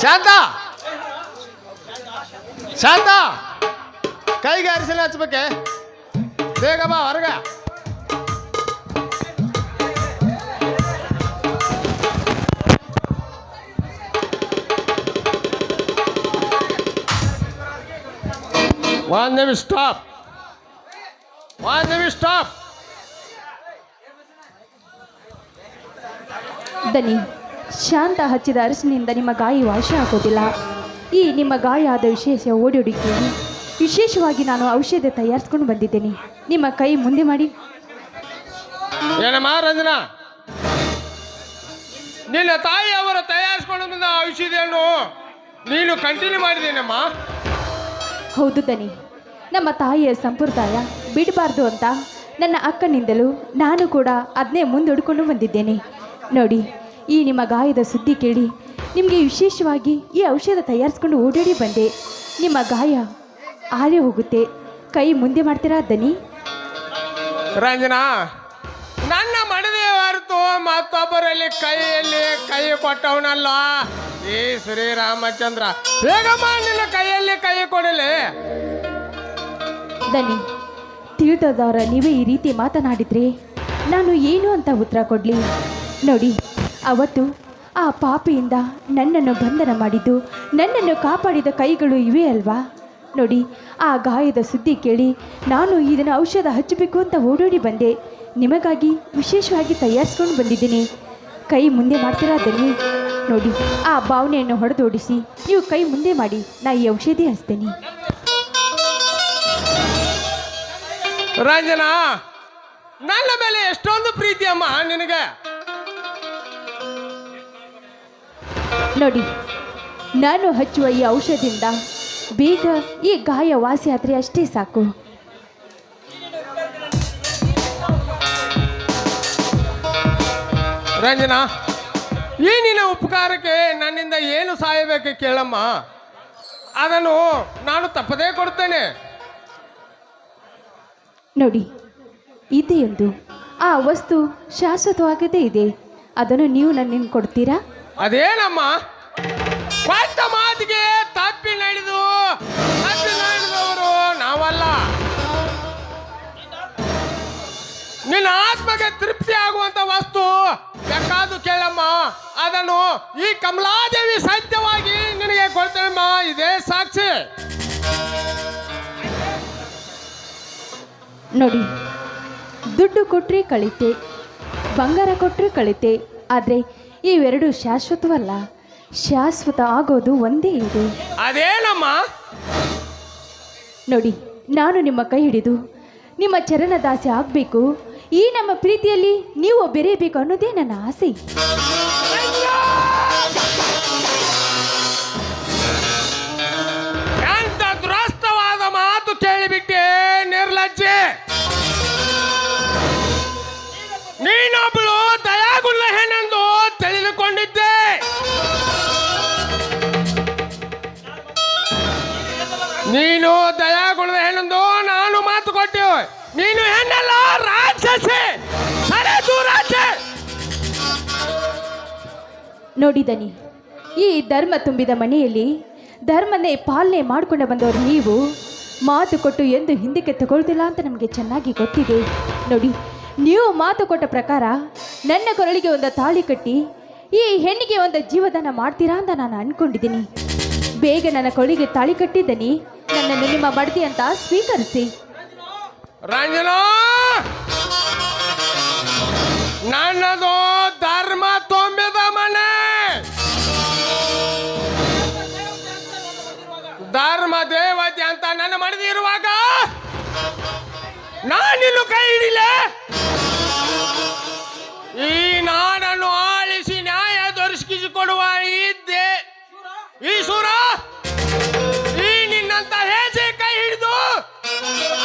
ಶಾಂತ ಶಾಂತ ಕೈಗೆ ಅರಿಶಿನ ಹಚ್ಬೇಕೆ ಬೇಗ ಬಾ ಹೊರಗ. One minute stop. ದನಿ, ಶಾಂತ ಹಚ್ಚಿದ ಅರಸಿನಿಂದ ನಿಮ್ಮ ಗಾಯ ವಾಸಿ ಆಗೋದಿಲ್ಲ. ಈ ನಿಮ್ಮ ಗಾಯ ಆದ ವಿಶೇಷವಾಗಿ ನಾನು ಔಷಧ ತಯಾರಿಸ್ಕೊಂಡು ಬಂದಿದ್ದೇನೆ. ನಿಮ್ಮ ಕೈ ಮುಂದೆ ಮಾಡಿ. ಏನಮ್ಮ ರಂಜನಾ, ನಿನ್ನ ತಾಯಿ ಅವರು ತಯಾರಿಸ್ಕೊಂಡು ಬಂದ ಔಷಧಿಯನ್ನು ನೀನು ಕಂಟಿನ್ಯೂ ಮಾಡಿದ್ದೇನಮ್ಮ? ಹೌದು ದನಿ, ನಮ್ಮ ತಾಯಿಯ ಸಂಪ್ರದಾಯ ಬಿಡಬಾರ್ದು ಅಂತ ನನ್ನ ಅಕ್ಕನಿಂದಲೂ ನಾನು ಕೂಡ ಅದನ್ನೇ ಮುಂದೂಡಿಕೊಂಡು ಬಂದಿದ್ದೇನೆ. ನೋಡಿ, ಈ ನಿಮ್ಮ ಗಾಯದ ಸುದ್ದಿ ಕೇಳಿ ನಿಮಗೆ ವಿಶೇಷವಾಗಿ ಈ ಔಷಧ ತಯಾರಿಸ್ಕೊಂಡು ಓಡಾಡಿ ಬಂದೆ. ನಿಮ್ಮ ಗಾಯ ಆರೇ ಹೋಗುತ್ತೆ. ಕೈ ಮುಂದೆ ಮಾಡ್ತೀರಾ ದನಿ? ರಂಜನಾ, ನನ್ನ ಮಡದಿ ಹೊರತು ಮತ್ತೊಬ್ಬರಲ್ಲಿ ಕೈಯಲ್ಲಿ ಕೈ ಕೊಟ್ಟವನಲ್ಲ ಈ ಶ್ರೀರಾಮಚಂದ್ರ. ಬೇಗಮ್ಮ ನಿನ್ನ ಕೈಯಲ್ಲಿ ಕೈ ಕೊಡಲಿ. ದನಿ, ತಿಳಿದವರ ನೀವೇ ಈ ರೀತಿ ಮಾತನಾಡಿದ್ರೆ ನಾನು ಏನು ಅಂತ ಉತ್ತರ ಕೊಡಲಿ? ನೋಡಿ, ಅವತ್ತು ಆ ಪಾಪಿಯಿಂದ ನನ್ನನ್ನು ಬಂಧನ ಮಾಡಿದ್ದು, ನನ್ನನ್ನು ಕಾಪಾಡಿದ ಕೈಗಳು ಇವೆ ಅಲ್ವಾ? ನೋಡಿ, ಆ ಗಾಯದ ಸುದ್ದಿ ಕೇಳಿ ನಾನು ಇದನ್ನು ಔಷಧ ಹಚ್ಚಬೇಕು ಅಂತ ಓಡೋಡಿ ಬಂದೆ. ನಿಮಗಾಗಿ ವಿಶೇಷವಾಗಿ ತಯಾರಿಸ್ಕೊಂಡು ಬಂದಿದ್ದೀನಿ. ಕೈ ಮುಂದೆ ಮಾಡ್ತೀರಾ ದನಿ? ನೋಡಿ, ಆ ಭಾವನೆಯನ್ನು ಹೊಡೆದೋಡಿಸಿ ನೀವು ಕೈ ಮುಂದೆ ಮಾಡಿ, ನಾ ಈ ಔಷಧಿ ಹಚ್ತೇನೆ. ರಂಜನಾ, ನನ್ನ ಮೇಲೆ ಎಷ್ಟೊಂದು ಪ್ರೀತಿ ಅಮ್ಮ ನಿನಗೆ. ನೋಡಿ, ನಾನು ಹಚ್ಚುವ ಈ ಔಷಧಿಯಿಂದ ಬೇಗ ಈ ಗಾಯ ವಾಸಿ ಆದರೆ ಅಷ್ಟೇ ಸಾಕು. ರಂಜನಾ, ಈ ನಿನ್ನ ಉಪಕಾರಕ್ಕೆ ನನ್ನಿಂದ ಏನು ಸಹಾಯಬೇಕು ಕೇಳಮ್ಮ, ಅದನ್ನು ನಾನು ತಪ್ಪದೇ ಕೊಡ್ತೇನೆ. ನೋಡಿ, ಇದೆಯೊಂದು ಆ ವಸ್ತು ಶಾಶ್ವತವಾಗದೇ ಇದೆ. ಅದನ್ನು ನೀವು ನನ್ನಿಂದ ಕೊಡ್ತೀರಾ? ಅದೇನಮ್ಮ? ಕೊಟ್ಟ ಮಾತಿಗೆ ತಪ್ಪಿ ನಡೆದವರು ನಾವಲ್ಲ. ನಿನ್ನ ಆತ್ಮಗೆ ತೃಪ್ತಿ ಆಗುವಂತ ವಸ್ತು ಬೇಕಾದು ಕೇಳಮ್ಮ, ಅದನ್ನು ಈ ಕಮಲಾದೇವಿ ಸತ್ಯವಾಗಿ ನಿನಗೆ ಕೊಡ್ತೇನಮ್ಮ. ಇದೇ ಸಾಕ್ಷಿ. ನೋಡಿ, ದುಡ್ಡು ಕೊಟ್ಟರೆ ಕಳೀತೆ, ಬಂಗಾರ ಕೊಟ್ಟರೆ ಕಳೀತೆ, ಆದರೆ ಇವೆರಡು ಶಾಶ್ವತವಲ್ಲ. ಶಾಶ್ವತ ಆಗೋದು ಒಂದೇ ಇದೆ. ಅದೇನಮ್ಮ? ನೋಡಿ, ನಾನು ನಿಮ್ಮ ಕೈ ಹಿಡಿದು ನಿಮ್ಮ ಚರಣದಾಸೆ ಆಗಬೇಕು, ಈ ನಮ್ಮ ಪ್ರೀತಿಯಲ್ಲಿ ನೀವು ಬೆರೆಯಬೇಕು ಅನ್ನೋದೇ ನನ್ನ ಆಸೆ. ಎಂತ ದುರಸ್ಥವಾದ ಮಾತು ಕೇಳಿಬಿಟ್ಟೆ ನಿರ್ಲಜ್ಜೆ. ನೀನೊಬ್ಬಳು ದಯಾಗುಳ್ಳ ಹೆಣ್ಣೆಂದು ತಿಳಿದುಕೊಂಡಿದ್ದೆ. ನೀನು ದಯಾಗುಳ್ಳ ಹೆಣ್ಣೆಂದು ನಾನು ಮಾತು ಕೊಟ್ಟೆ. ನೀನು ಹೆಣ್ಣಲ್ಲ, ರಾಕ್ಷಸೆ. ನೋಡಿ ದನಿ, ಈ ಧರ್ಮ ತುಂಬಿದ ಮನೆಯಲ್ಲಿ ಧರ್ಮನೇ ಪಾಲನೆ ಮಾಡಿಕೊಂಡು ಬಂದವರು ನೀವು ಮಾತು ಕೊಟ್ಟು ಎಂದು ಹಿಂದಕ್ಕೆ ತಗೊಳ್ತಿಲ್ಲ ಅಂತ ನಮಗೆ ಚೆನ್ನಾಗಿ ಗೊತ್ತಿದೆ. ನೋಡಿ, ನೀವು ಮಾತು ಕೊಟ್ಟ ಪ್ರಕಾರ ನನ್ನ ಕೊರಳಿಗೆ ಒಂದು ತಾಳಿ ಕಟ್ಟಿ ಈ ಹೆಣ್ಣಿಗೆ ಒಂದು ಜೀವದಾನ ಮಾಡ್ತೀರಾ ಅಂತ ನಾನು ಅಂದ್ಕೊಂಡಿದ್ದೀನಿ. ಬೇಗ ನನ್ನ ಕೊರಳಿಗೆ ತಾಳಿ ಕಟ್ಟಿದ್ದೀನಿ, ನನ್ನನ್ನು ನಿಮ್ಮ ಮಡದಿ ಅಂತ ಸ್ವೀಕರಿಸಿ. ರಂಜನಾ, ನನ್ನದು ಧರ್ಮ ತುಂಬಿದ ಮನೆ. ಧರ್ಮ ದೇವತೆ ಅಂತ ನನ್ನ ಮಡದಿ ಇರುವಾಗ ನಾನಿನ್ನು ಕೈ ಹಿಡಿಲೆ? ಈ ನಾಡನ್ನು ಆಳಿಸಿ ನ್ಯಾಯ ದೊರಕಿಸಿಕೊಡುವ ಈಶ್ವರ ಈ ನಿನ್ನಂತ ಹೇಸೆ ಕೈ ಹಿಡಿದು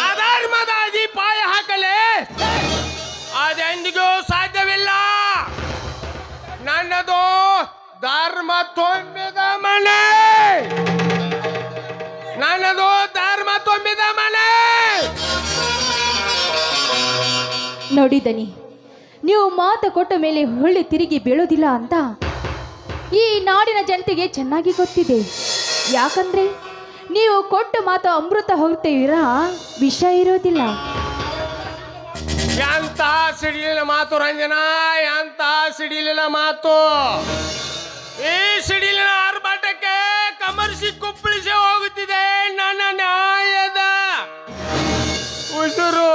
ಅಧರ್ಮದ ಅಡಿಪಾಯ ಹಾಕಲೆ? ಅದೆಂದಿಗೂ ಸಾಧ್ಯವಿಲ್ಲ. ನನ್ನದು ಧರ್ಮ ತುಂಬಿದ ಮನೆ. ನನ್ನದು ಧರ್ಮ ತುಂಬಿದ ಮನೆ. ನೋಡಿ ದನಿ, ನೀವು ಮಾತು ಕೊಟ್ಟ ಮೇಲೆ ಹೊಳ್ಳಿ ತಿರುಗಿ ಬೀಳೋದಿಲ್ಲ ಅಂತ ಈ ನಾಡಿನ ಜನತೆಗೆ ಚೆನ್ನಾಗಿ ಗೊತ್ತಿದೆ. ಯಾಕಂದ್ರೆ ನೀವು ಕೊಟ್ಟ ಮಾತು ಅಮೃತ ಹೋಗ್ತೀರಾ, ವಿಷ ಇರೋದಿಲ್ಲ. ಎಂತ ಸಿಡಿಲಿನ ಮಾತು ರಂಜನಾ, ಎಂತ ಸಿಡಿಲಿನ ಮಾತು. ಈ ಸಿಡಿಲಿನ ಆರ್ಭಟಕ್ಕೆ ಕಮರ್ಷಿ ಕುಪ್ಪಳಿಸಿ ಹೋಗುತ್ತಿದೆ ನನ್ನ ನ್ಯಾಯದ ಉಸಿರು.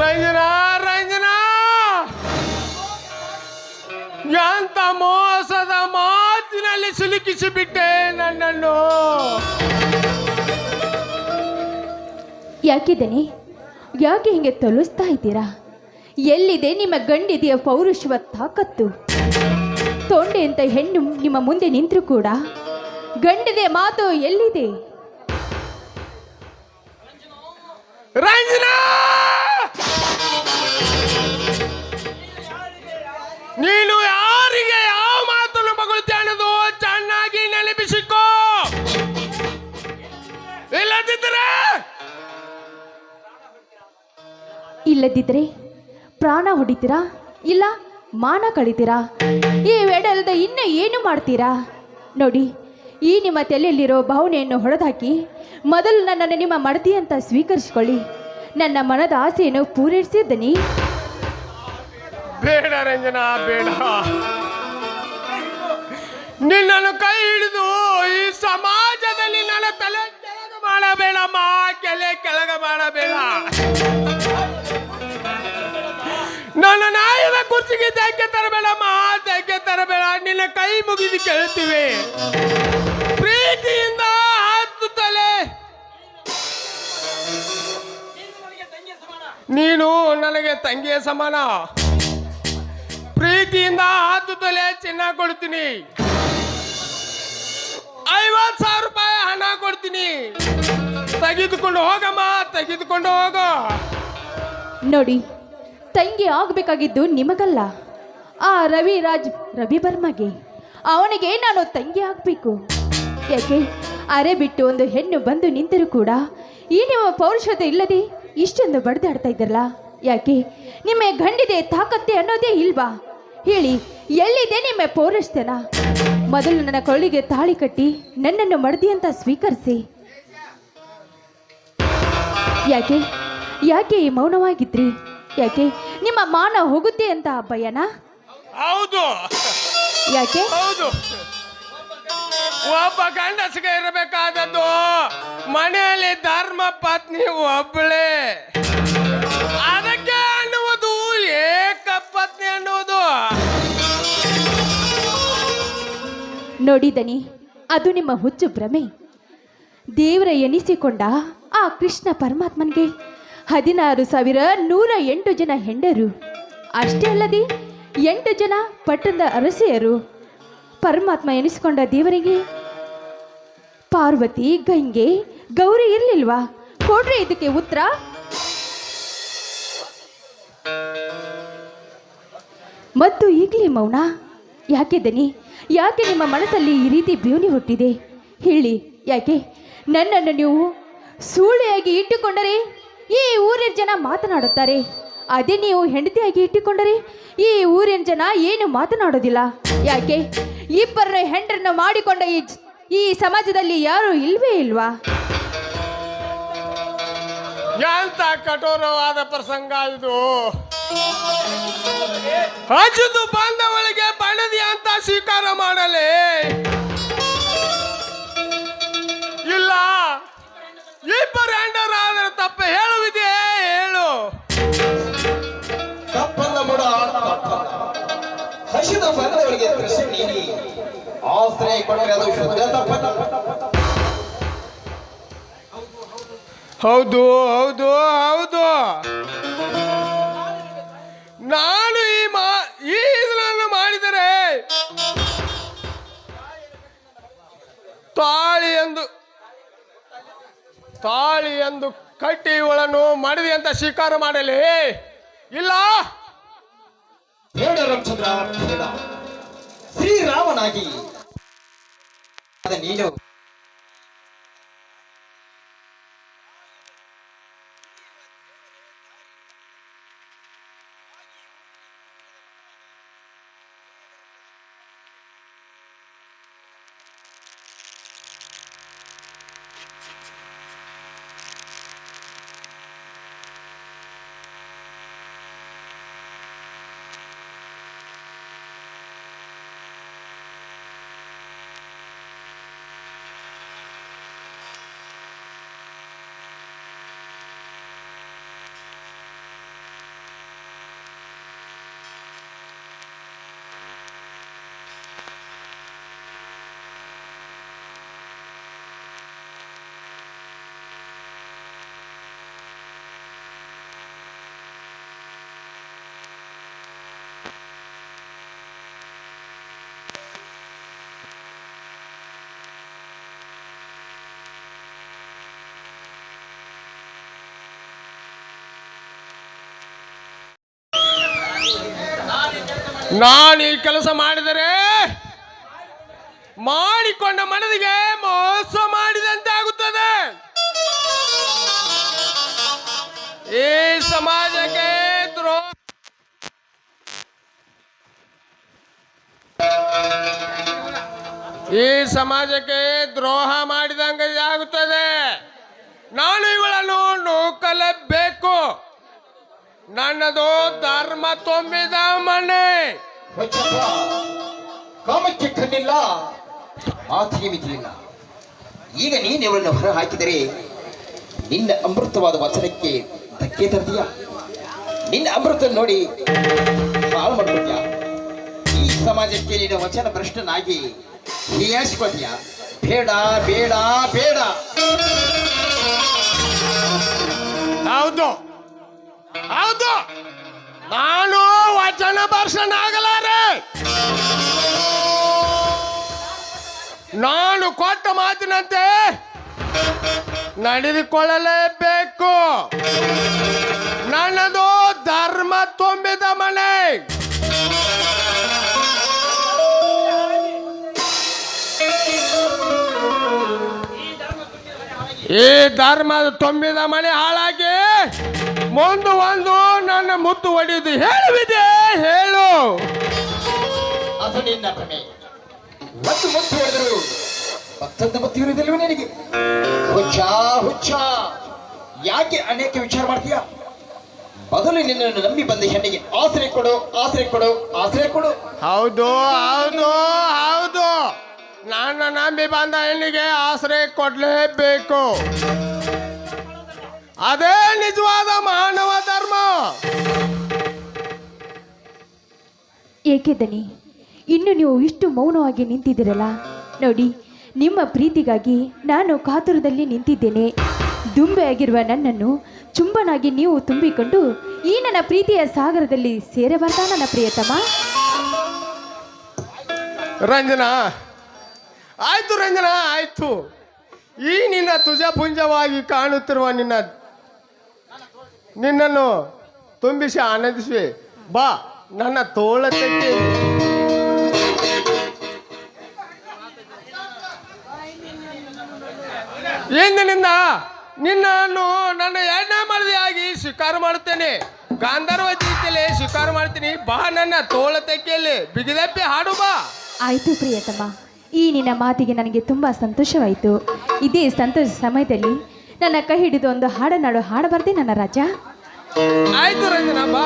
ರಂಜನಾ ರಂಜನಾ, ಎಂತ ಮೋಸದ ಮಾತಿನಲ್ಲಿ ಸಿಲುಕಿಸಿಬಿಟ್ಟೆ ನನ್ನನ್ನು. ಯಾಕಿದ್ದೇನೆ, ಯಾಕೆ ಹಿಂಗೆ ತೊಲಸ್ತಾ ಇದ್ದೀರಾ? ಎಲ್ಲಿದೆ ನಿಮ್ಮ ಗಂಡಿದೆಯ ಪೌರುಷವ ತಾಕತ್ತು? ತೊಂಡೆ ಅಂತ ಹೆಣ್ಣು ನಿಮ್ಮ ಮುಂದೆ ನಿಂತರೂ ಕೂಡ ಗಂಡಿದೆ ಮಾತು ಎಲ್ಲಿದೆ? ರಂಜನಾ, ನೀನು ಯಾರಿಗೆ ಯಾವ ಮಾತನ್ನು ಮಗಳುತ್ತೆ ಅನ್ನೋದು ಚೆನ್ನಾಗಿ ನೆನಪಿಸಿಕೋ. ಇಲ್ಲದಿದ್ದರೆ ಪ್ರಾಣ ಹೊಡಿತೀರಾ, ಇಲ್ಲ ಮಾನ ಕಳಿತೀರಾ? ಈ ವೇಡಲ್ದ ಇನ್ನು ಏನು ಮಾಡ್ತೀರಾ? ನೋಡಿ, ಈ ನಿಮ್ಮ ತಲೆಯಲ್ಲಿರೋ ಭಾವನೆಯನ್ನು ಹೊಡೆದಾಕಿ ಮೊದಲು ನನ್ನನ್ನು ನಿಮ್ಮ ಮಡದಿ ಅಂತ ಸ್ವೀಕರಿಸಿಕೊಳ್ಳಿ. ನನ್ನ ಮನದ ಆಸೆಯನ್ನು ಪೂರೈಸಿದ್ದೀನಿ. ಬೇಡ ರಂಜನಾ, ಬೇಡ. ನಿನ್ನನ್ನು ಕೈ ಹಿಡಿದು ಈ ಸಮಾಜದಲ್ಲಿ ನನ್ನ ತಲೆ ಕೆಳಗ ಮಾಡಬೇಡಮ್ಮ, ಕೆಳಗ ಮಾಡಬೇಡ. ನನ್ನ ನಾಯದ ಕುರ್ಚಿಗೆ ಧಕ್ಕೆ ತರಬೇಡಮ್ಮ, ಧಕ್ಕೆ ತರಬೇಡ. ನಿನ್ನ ಕೈ ಮುಗಿದು ಕೇಳ್ತೀವಿ, ಪ್ರೀತಿಯಿಂದ ಹತ್ತುತ್ತಲೇ. ನೀನು ನನಗೆ ತಂಗಿಯ ಸಮಾನ. ಪ್ರೀತಿಯಿಂದ ಹತ್ತುತ್ತಲೇ ಚಿನ್ನ ಕೊಡ್ತೀನಿ, 50,000 ರೂಪಾಯಿ ಹಣ ಕೊಡ್ತೀನಿ. ತೆಗೆದುಕೊಂಡು ಹೋಗಮ್ಮ, ತೆಗೆದುಕೊಂಡು ಹೋಗೋ. ನೋಡಿ, ತಂಗಿ ಆಗಬೇಕಾಗಿದ್ದು ನಿಮಗಲ್ಲ, ಆ ರವಿ ಬರ್ಮಗೆ. ಅವನಿಗೆ ನಾನು ತಂಗಿ ಆಗಬೇಕು. ಯಾಕೆ ಅರೆ ಬಿಟ್ಟು ಒಂದು ಹೆಣ್ಣು ಬಂದು ನಿಂತರೂ ಕೂಡ ಈ ನಿಮ್ಮ ಪೌರುಷತೆ ಇಲ್ಲದೆ ಇಷ್ಟೊಂದು ಬಡ್ದಾಡ್ತಾ ಇದ್ರಲ್ಲ? ಯಾಕೆ ನಿಮ್ಮ ಗಂಡಿದೆ ತಾಕತ್ತೆ ಅನ್ನೋದೇ ಇಲ್ವಾ? ಹೇಳಿ, ಎಲ್ಲಿದೆ ನಿಮ್ಮ ಪೌರುಷತನ? ಮೊದಲು ನನ್ನ ಕೊಳ್ಳಿಗೆ ತಾಳಿ ಕಟ್ಟಿ ನನ್ನನ್ನು ಮಡದಿ ಅಂತ ಸ್ವೀಕರಿಸಿ. ಯಾಕೆ ಯಾಕೆ ಈ ಮೌನವಾಗಿದ್ರಿ? ಯಾಕೆ ನಿಮ್ಮ ಮಾನ ಹೋಗುತ್ತೆ ಅಂತ ಭಯನಾ? ಹೌದು. ಯಾಕೆ? ಹೌದು, ಒಬ್ಬ ಗಂಡಸಿಗೆ ಇರಬೇಕಾದದ್ದು ಮನೆಯಲ್ಲಿ ಧರ್ಮ ಪತ್ನಿ ಒಬ್ಬಳೇ. ಅದಕ್ಕೆ ಅನ್ನುವುದು ಏಕ ಪತ್ನಿ ಅನ್ನುವುದು. ನೋಡಿದನಿ, ಅದು ನಿಮ್ಮ ಹುಚ್ಚು ಭ್ರಮೆ. ದೇವರ ಎನಿಸಿಕೊಂಡ ಆ ಕೃಷ್ಣ ಪರಮಾತ್ಮನ್ಗೆ 16,108 ಜನ ಹೆಂಡರು. ಅಷ್ಟೇ ಅಲ್ಲದೆ 8 ಜನ ಪಟ್ಟಣದ ಅರಸಿಯರು. ಪರಮಾತ್ಮ ಎನಿಸಿಕೊಂಡ ದೇವರಿಗೆ ಪಾರ್ವತಿ, ಗಂಗೆ, ಗೌರಿ ಇರಲಿಲ್ವಾ? ಕೊಡ್ರಿ ಇದಕ್ಕೆ ಉತ್ತರ. ಮತ್ತು ಈಗಲೇ ಮೌನ ಯಾಕೆ ದನಿ? ಯಾಕೆ ನಿಮ್ಮ ಮನಸ್ಸಲ್ಲಿ ಈ ರೀತಿ ಬೇವನಿ ಹುಟ್ಟಿದೆ? ಹೇಳಿ, ಯಾಕೆ ನನ್ನನ್ನು ನೀವು ಸೂಳೆಯಾಗಿ ಇಟ್ಟುಕೊಂಡರೆ ಈ ಊರಿನ ಜನ ಮಾತನಾಡುತ್ತಾರೆ, ಅದೇ ನೀವು ಹೆಂಡತಿಯಾಗಿ ಇಟ್ಟುಕೊಂಡರೆ ಈ ಊರಿನ ಜನ ಏನು ಮಾತನಾಡೋದಿಲ್ಲ? ಯಾಕೆ ಇಬ್ಬರ ಹೆಂಡರನ್ನು ಮಾಡಿಕೊಂಡ ಈ ಸಮಾಜದಲ್ಲಿ ಯಾರು ಇಲ್ವೇ ಇಲ್ವಾ? ಎಂತ ಕಠೋರವಾದ ಪ್ರಸಂಗ ಇದು. ಅಜುದು ಬಾಂಧವಳಿಗೆ ಬಣದಿ ಅಂತ ಸ್ವೀಕಾರ ಮಾಡಲೇ ಇಲ್ಲ. ಇಬ್ಬರು ಹೆಂಡರಾದರೆ ತಪ್ಪು ಹೇಳುವುದೇ? ಹೇಳು. ತಪ್ಪಲ್ಲ ಮುಡ, ಹಸಿದ ಬಂದವರಿಗೆ ಕೃಷಿ ನೀಡಿ ಆಶ್ರಯ ಕೊಟ್ಟರೆ ಅದು ಶುದ್ಧ ತಪ್ಪಲ್ಲ. ಹೌದು ಹೌದು ಹೌದು. ನಾನು ಇದನ್ನು ಮಾಡಿದರೆ ತಾಳಿ ಎಂದು ಕಟ್ಟಿ ಇವಳನ್ನು ಮಾಡಿದೆ ಅಂತ ಸ್ವೀಕಾರ ಮಾಡಲಿ ಇಲ್ಲ? ಬೇಡ ರಾಮಚಂದ್ರ, ಬೇಡ. ಶ್ರೀರಾಮನಾಗಿ ನೀನು ನಾನು ಈ ಕೆಲಸ ಮಾಡಿದರೆ ಮಾಡಿಕೊಂಡ ಮನದಿಗೆ ಮೋಸ ಮಾಡಿದಂತೆ ಆಗುತ್ತದೆ. ಈ ಸಮಾಜಕ್ಕೆ ದ್ರೋಹ ಮಾಡಿದಂಗೆ ಆಗುತ್ತದೆ. ನಾನು ಇವಳನ್ನು ನೂಕಲೇಬೇಕು. ನನ್ನದು ಧರ್ಮ ತುಂಬಿದ ಮನೆ. ಕಾಮಕ್ಕೆ ಕಣ್ಣಿಲ್ಲ, ಮಾತಿಗೆ ಮಿತಿಯಿಲ್ಲ. ಈಗ ನೀನು ಇವಳನ್ನು ಹೊರ ಹಾಕಿದರೆ ನಿನ್ನ ಅಮೃತವಾದ ವಚನಕ್ಕೆ ಧಕ್ಕೆ ತರ್ತೀಯ. ನಿನ್ನ ಅಮೃತ ನೋಡಿ ಹಾಳು ಮಾಡ್ಕೊತೀಯ. ಈ ಸಮಾಜಕ್ಕೆ ನಿನ್ನ ವಚನ ಭ್ರಷ್ಟನಾಗಿ ಹೀಯಾಳಿಸ್ಕೊತೀಯ. ಬೇಡ ಬೇಡ ಬೇಡ. ಹೌದು ಹೌದು, ನಾನು ವಚನ ಭ್ರಷ್ಟನಾಗಲಾರೆ. ನಾನು ಕೊಟ್ಟ ಮಾತಿನಂತೆ ನಡೆದುಕೊಳ್ಳಲೇಬೇಕು. ನನ್ನದು ಧರ್ಮ ತುಂಬಿದ ಮನೆ. ಈ ಧರ್ಮ ತುಂಬಿದ ಮನೆ ಹಾಳಾಗಿ ಮುಂದೆ ಒಂದು ನನ್ನ ಮುತ್ತು ಹೊಡೆದು ಹೇಳುವಿದೆ. ಹೇಳು. ಅದು ನಿನ್ನ ಭ್ರಮೆ. ಒಂದು ಮುತ್ತು ಹೊಡೆದರು ಮತ್ತೊಂದು ಮುತ್ತು ಇರುವುದಿಲ್ವ ನಿನಗೆ? ಹುಚ್ಚ ಹುಚ್ಚ, ಯಾಕೆ ಅನೇಕ ವಿಚಾರ ಮಾಡ್ತೀಯ? ಮೊದಲು ನಿನ್ನನ್ನು ನಂಬಿ ಬಂದ ಹೆಣ್ಣಿಗೆ ಆಶ್ರಯ ಕೊಡು, ಆಶ್ರಯ ಕೊಡು, ಆಶ್ರಯ ಕೊಡು. ಹೌದು ಹೌದು ಹೌದು, ನನ್ನ ನಂಬಿ ಬಂದ ಹೆಣ್ಣಿಗೆ ಆಶ್ರಯ ಕೊಡ್ಲೇಬೇಕು. ಅದೇ ನಿಜವಾದ ಮಾನವ ಧರ್ಮ. ಏಕೆ ದನಿ, ಇನ್ನು ನೀವು ಇಷ್ಟು ಮೌನವಾಗಿ ನಿಂತಿದ್ದೀರಲ್ಲ? ನೋಡಿ, ನಿಮ್ಮ ಪ್ರೀತಿಗಾಗಿ ನಾನು ಕಾತುರದಲ್ಲಿ ನಿಂತಿದ್ದೇನೆ. ದುಂಬೆಯಾಗಿರುವ ನನ್ನನ್ನು ಚುಂಬನಾಗಿ ನೀವು ತುಂಬಿಕೊಂಡು ಈ ನನ್ನ ಪ್ರೀತಿಯ ಸಾಗರದಲ್ಲಿ ಸೇರಬಾರ್ದ ನನ್ನ ಪ್ರಿಯತಮ? ರಂಜನಾ, ಆಯ್ತು ರಂಜನಾ, ಆಯ್ತು. ಈ ನಿನ್ನ ತುಜಪುಂಜವಾಗಿ ಕಾಣುತ್ತಿರುವ ನಿನ್ನನ್ನು ತುಂಬಿಸಿ ಆನಂದಿಸುವೆ. ಬಾ, ನನ್ನ ತೋಳ ತಟ್ಟಿ. ಇಂದಿನಿಂದ ನಿನ್ನನ್ನು ನನ್ನ ಎರಡನೇ ಮನವಿಯಾಗಿ ಸ್ವೀಕಾರ ಮಾಡುತ್ತೇನೆ. ಗಾಂಧರ್ವ ರೀತಿಯಲ್ಲಿ ಸ್ವೀಕಾರ ಮಾಡ್ತೀನಿ. ಬಾ, ನನ್ನ ತೋಳ ತೆಕ್ಕೆಯಲ್ಲಿ ಬಿಗಿದಪ್ಪಿ ಹಾಡು ಬಾ. ಆಯಿತು ಪ್ರಿಯತಮ, ಈ ನಿನ್ನ ಮಾತಿಗೆ ನನಗೆ ತುಂಬ ಸಂತೋಷವಾಯಿತು. ಇದೇ ಸಂತೋಷ ಸಮಯದಲ್ಲಿ ನನ್ನ ಕೈ ಹಿಡಿದು ಒಂದು ಹಾಡನಾಡು ಹಾಡಬಾರ್ದೆ ನನ್ನ ರಾಜ? ಆಯ್ತು ರಂಜನಾ, ಬಾ.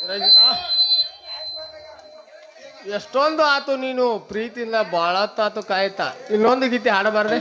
ರಂಜನಾ, ಎಷ್ಟೊಂದು ಆತು ನೀನು ಪ್ರೀತಿಯಿಂದ ಬಾಳತ್ತಾತು ಕಾಯ್ತಾ. ಇನ್ನೊಂದು ಗೀತೆ ಹಾಡಬಾರ್ದೆ?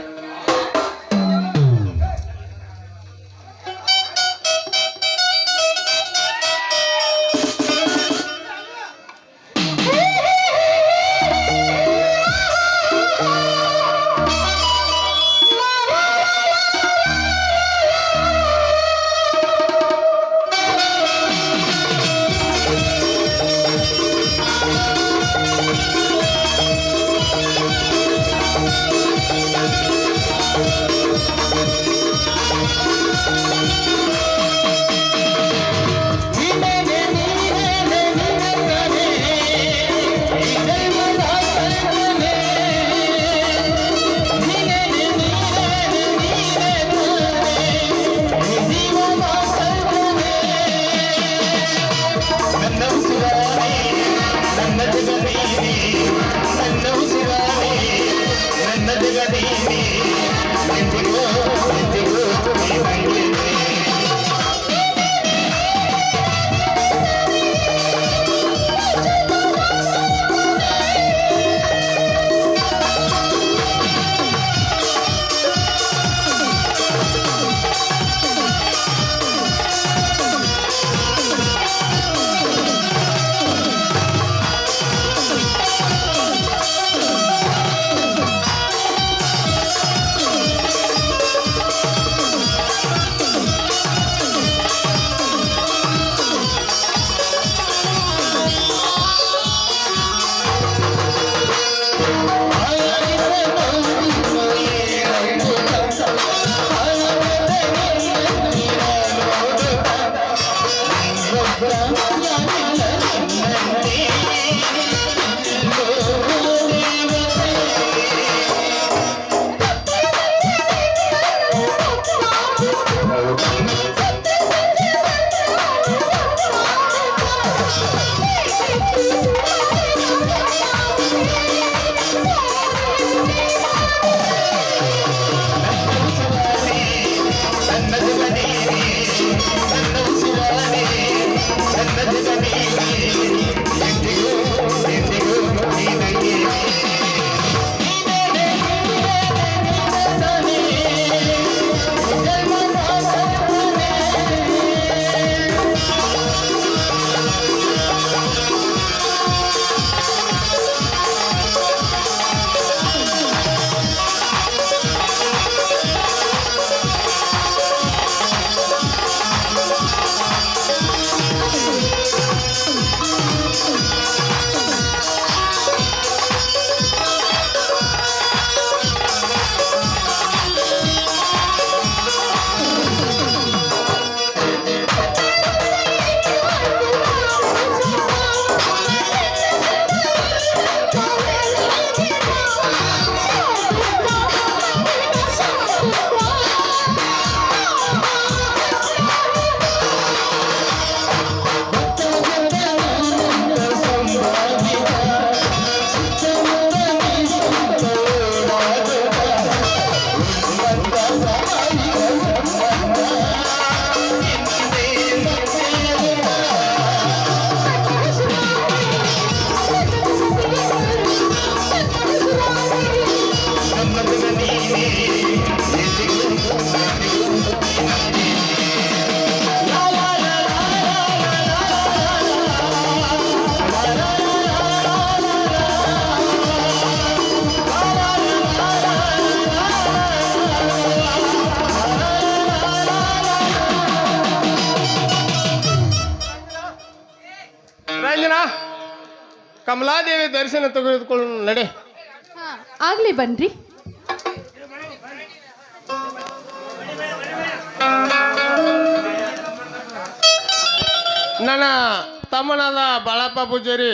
ಕಮಲಾದೇವಿ ದರ್ಶನ ತೆಗೆದುಕೊಳ್ಳು ನಡೆ. ಆಗ್ಲಿ ಬನ್ರಿ. ನನ್ನ ತಮ್ಮನಾದ ಬಾಳಪ್ಪ ಪೂಜಾರಿ